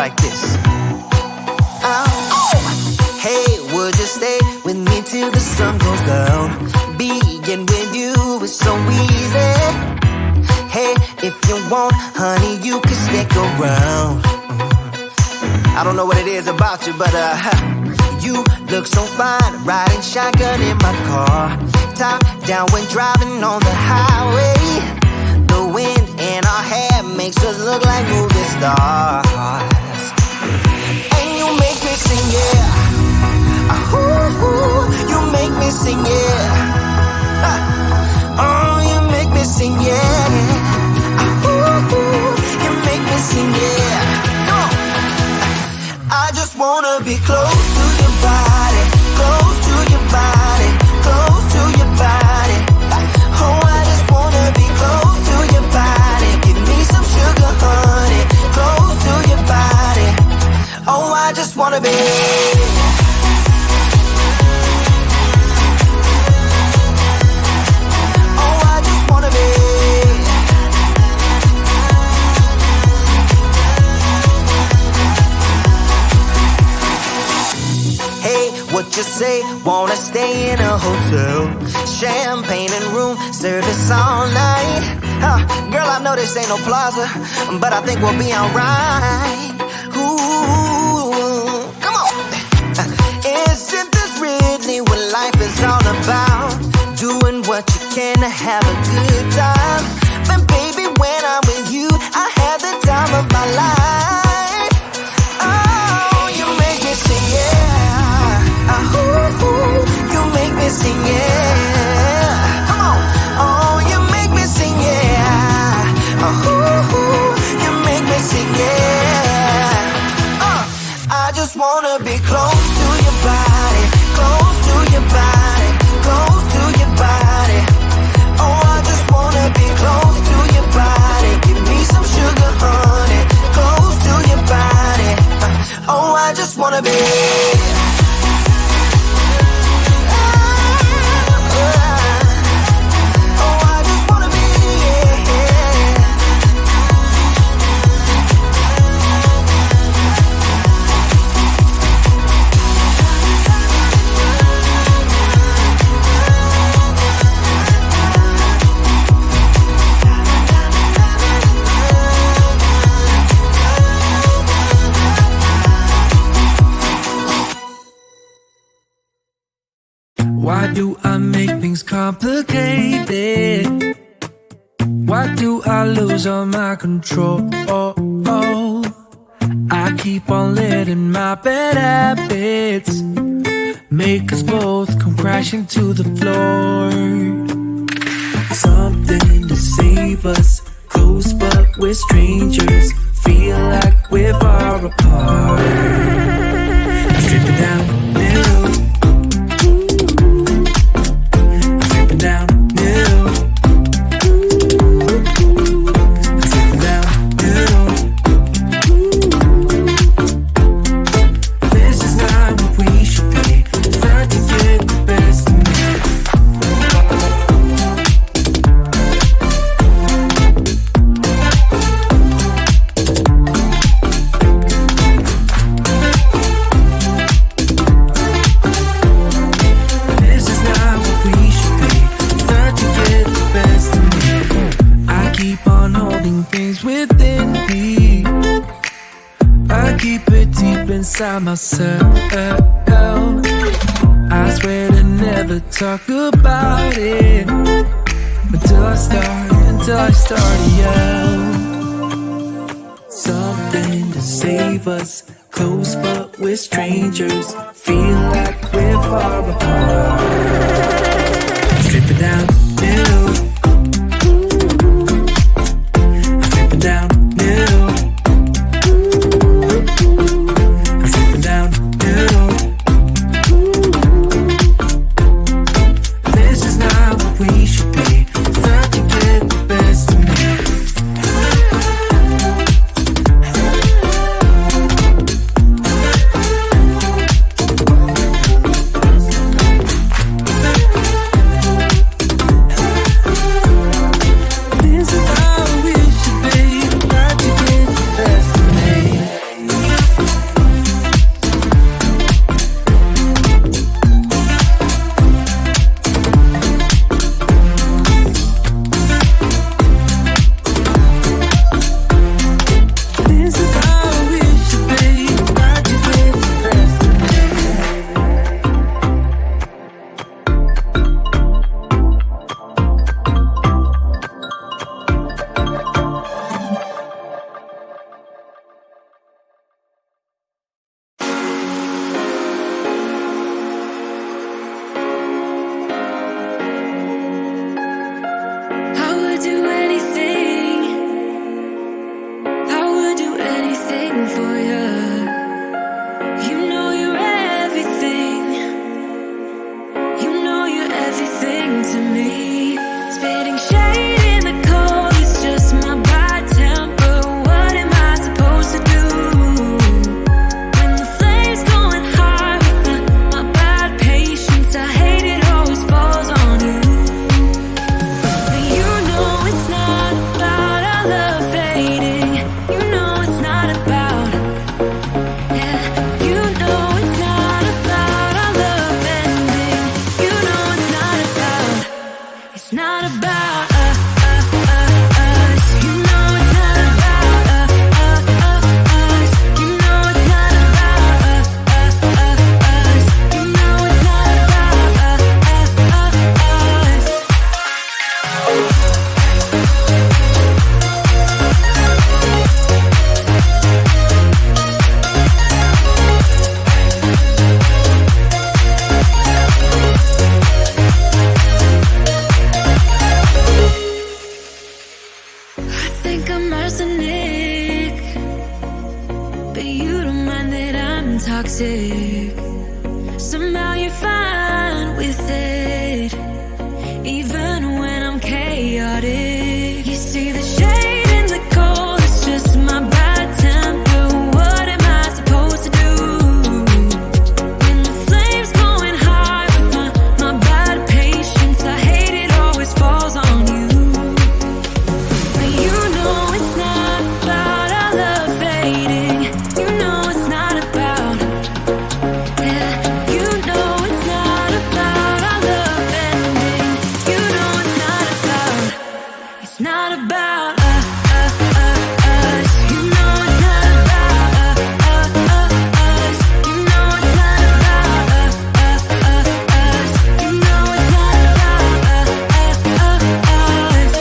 like this. Hey, would you stay with me till the sun goes down? Being with you is so easy. Hey, if you want, honey, you can stick around. I don't know what it is about you, but you look so fine, riding shotgun in my car. Top down when driving on the highway. The wind in our hair makes us look like movie stars. And you make me sing, yeah. Ooh, you make me sing, yeah. Oh, you make me sing, yeah. Ooh, you make me sing, yeah. Come on. I just wanna be close to your body, close to your body, close to your body. Oh, I just wanna be close to your body. Give me some sugar, honey, close to your body. Oh, I just wanna be. What you say, wanna stay in a hotel, champagne and room service all night. Girl, I know this ain't no plaza, but I think we'll be alright. Ooh, come on. Isn't this really what life is all about? Doing what you can to have a good time. But baby, when I'm with you, I have the time of my life. Oh, you make me sing, yeah. Ooh, you make me sing, yeah. Come on. Oh, you make me sing, yeah. Ooh, you make me sing, yeah. I just wanna be close to your body, close to your body, close to your body. Oh, I just wanna be close to your body. Give me some sugar, honey, close to your body. Oh, I just wanna be. Why do I make things complicated? Why do I lose all my control? I keep on letting my bad habits make us both come crashing to the floor. Something to save us, close but we're strangers. Feel like we're far apart. I'm stripping down middle. Down, middle. I'm slipping down, middle. This is not what we should be. Try to get the best of me. This is not what we should be. Keep on holding things within me. I keep it deep inside myself. I swear to never talk about it until I start to yell. Something to save us, close but we're strangers. Feel like we're far apart. Strip it down, middle. Down, middle. I'm slipping down, middle. This is not what we should be. Try to get the best of me. not about us. You know it's not about us. You know it's not about us. You know it's not about us. I think I'm arsenic, but you don't mind that I'm toxic. Somehow you're fine with it, even when I'm chaotic. You see the shade in the cold, it's just my bad temper. What am I supposed to do when the flame's going high with my bad patience? I hate it always falls on you. But you know it's not about our love fading. You know it's not about, yeah. You know it's not about our love ending. You know it's not about, it's not about us. You know it's not about us. You know it's not about us. You know it's not about us.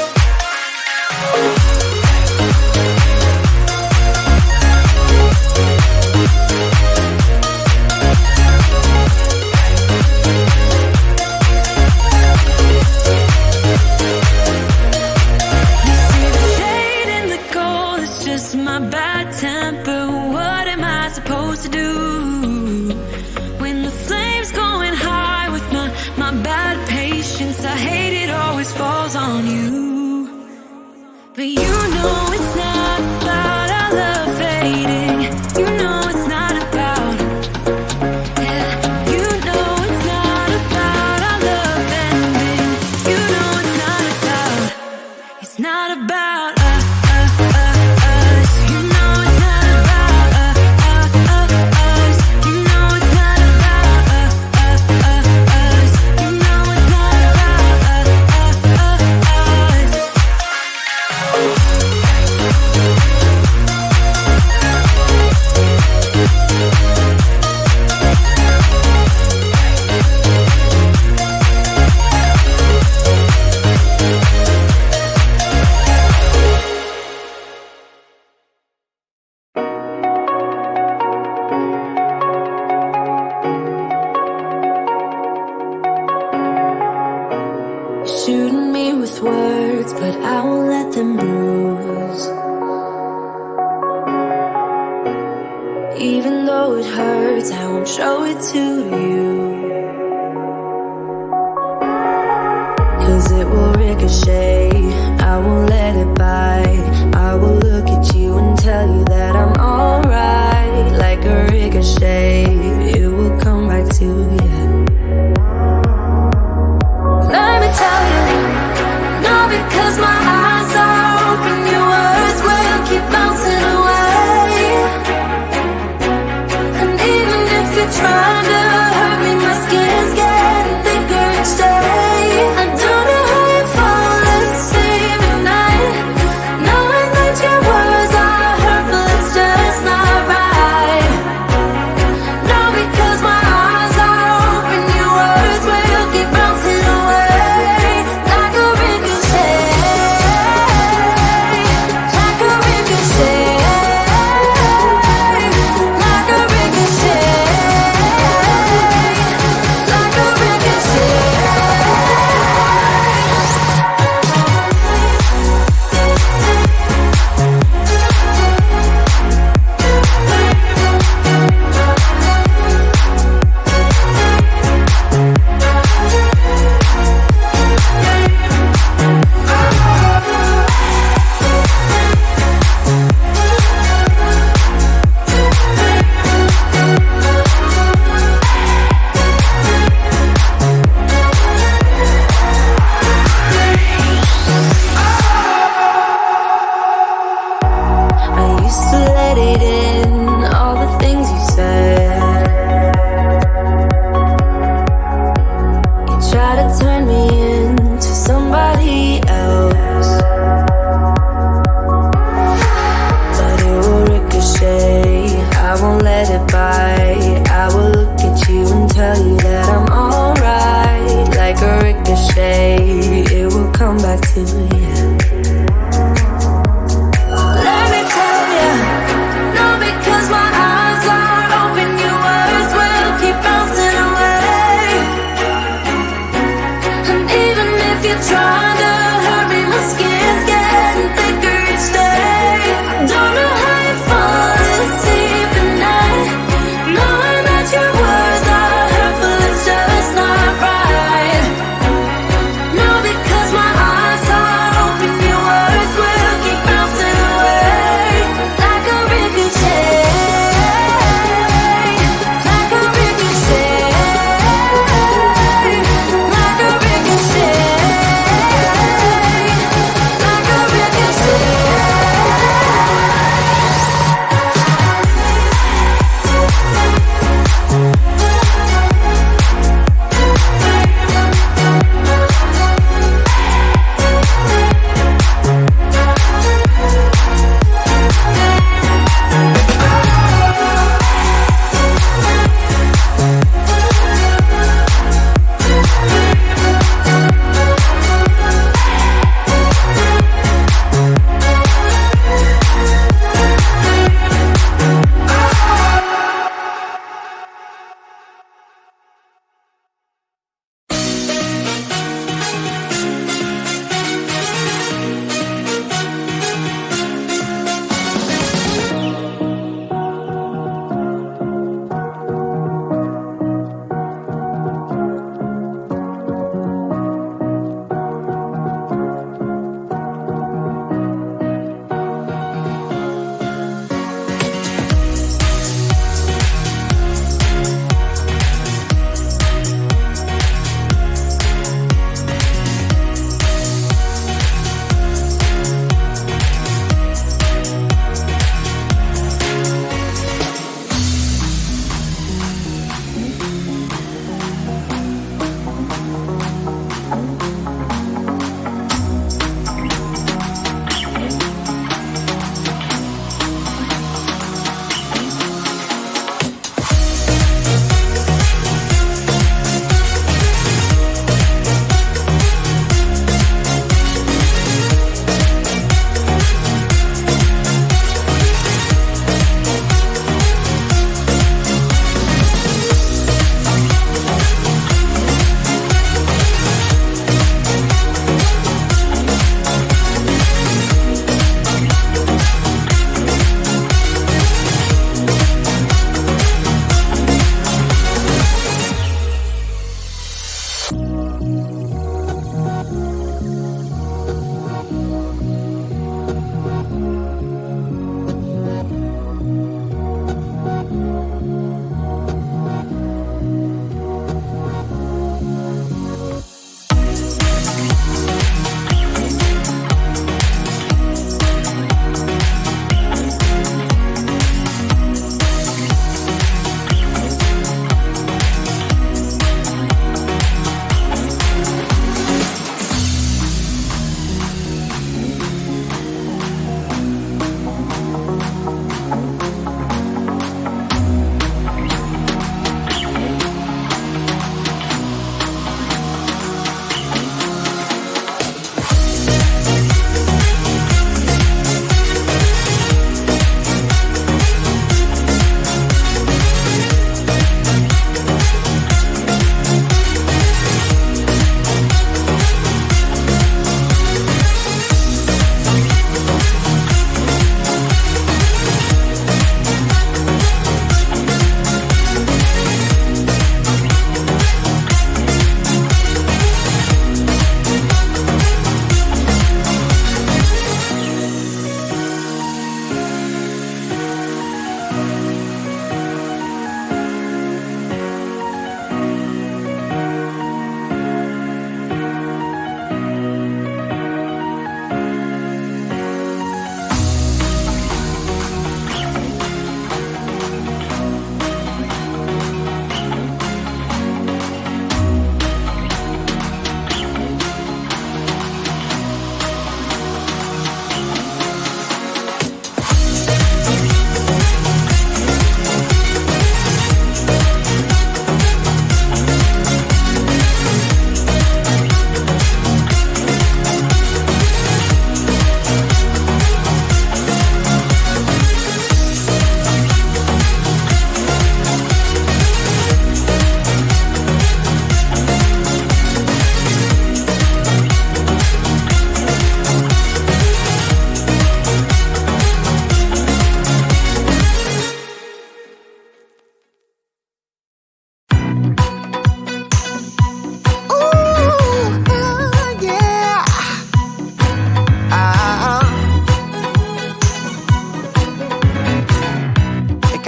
You see the shade in the cold, it's just my bad temper. What am I supposed to do when the flame's going high with my bad patience? I hate it always falls on you. But you know it's not about our love fading. You know it's not about, yeah. You know it's not about our love ending. You know it's not about, it's not about us. You know it's not about us. You know it's not about us. You know it's not about us. Shooting me with words, but I won't let them bruise. Even though it hurts, I won't show it to you. 'Cause it will ricochet, I won't let it bite. I will look at you and tell you that I'm alright. Like a ricochet, it will come back to you. Let me tell you, no, because my eyes are open, your words will keep bouncing away. And even if you're trying to hurt me, my skin's getting thicker each day. I don't know how you fall back to you. Let me tell you, not because my eyes are open, your words will keep bouncing away. And even if you try to hurt me, my skin's getting thicker each day. I don't know how you fall asleep at night, knowing that your words are hurtful, it's just not right. No, because my eyes are open,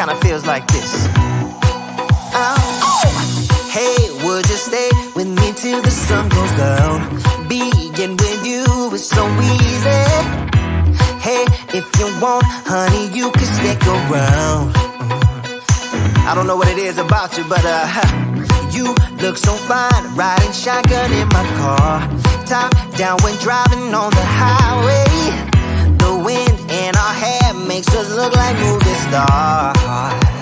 kinda feels like this. Oh, hey, would you stay with me till the sun goes down? Being with you is so easy. Hey, if you want, honey, you can stick around. I don't know what it is about you, but you look so fine, riding shotgun in my car, top down when driving on the highway. The wind in our hair makes us look like movie stars.